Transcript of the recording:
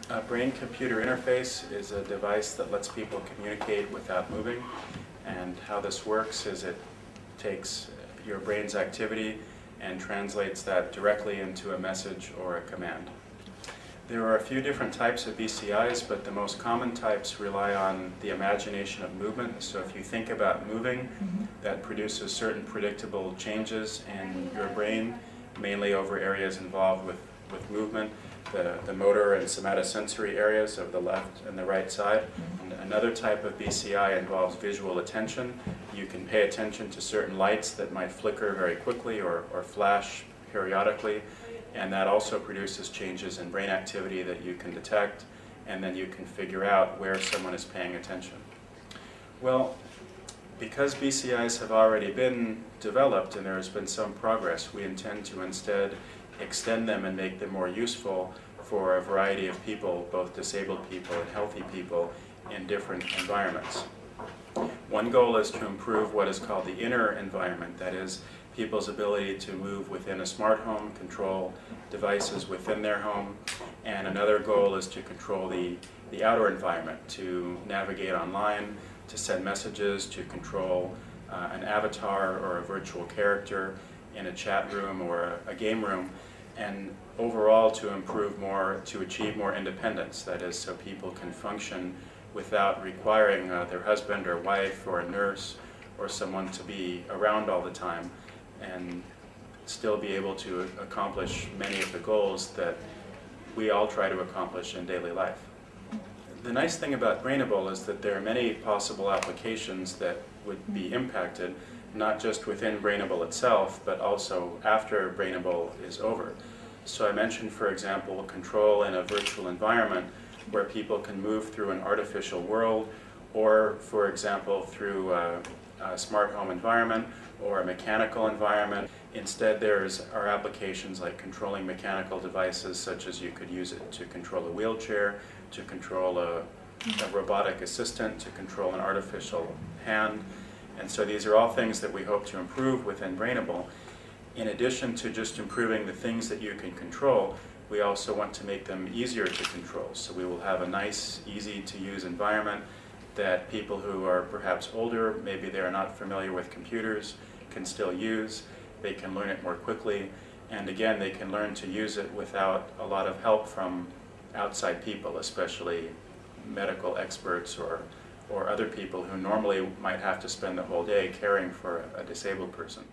A brain-computer interface is a device that lets people communicate without moving. And how this works is it takes your brain's activity and translates that directly into a message or a command. There are a few different types of BCIs, but the most common types rely on the imagination of movement. So if you think about moving, that produces certain predictable changes in your brain, mainly over areas involved with movement, the motor and somatosensory areas of the left and the right side. And another type of BCI involves visual attention. You can pay attention to certain lights that might flicker very quickly or flash periodically, and that also produces changes in brain activity that you can detect, and then you can figure out where someone is paying attention. Well, because BCIs have already been developed and there has been some progress, we intend to instead extend them and make them more useful for a variety of people, both disabled people and healthy people, in different environments. One goal is to improve what is called the inner environment, that is, people's ability to move within a smart home, control devices within their home, and another goal is to control the outer environment, to navigate online, to send messages, to control an avatar or a virtual character in a chat room or a game room, and overall to improve more, to achieve more independence, that is, so people can function without requiring their husband or wife or a nurse or someone to be around all the time, and still be able to accomplish many of the goals that we all try to accomplish in daily life. The nice thing about BrainAble is that there are many possible applications that would be impacted, not just within BrainAble itself, but also after BrainAble is over. So I mentioned, for example, control in a virtual environment where people can move through an artificial world, or, for example, through a smart home environment or a mechanical environment. Instead, are applications like controlling mechanical devices, such as you could use it to control a wheelchair, to control a robotic assistant, to control an artificial hand. And so these are all things that we hope to improve within BrainAble. In addition to just improving the things that you can control, we also want to make them easier to control. So we will have a nice, easy to use environment that people who are perhaps older, maybe they're not familiar with computers, can still use. They can learn it more quickly, and again, they can learn to use it without a lot of help from outside people, especially medical experts or other people who normally might have to spend the whole day caring for a disabled person.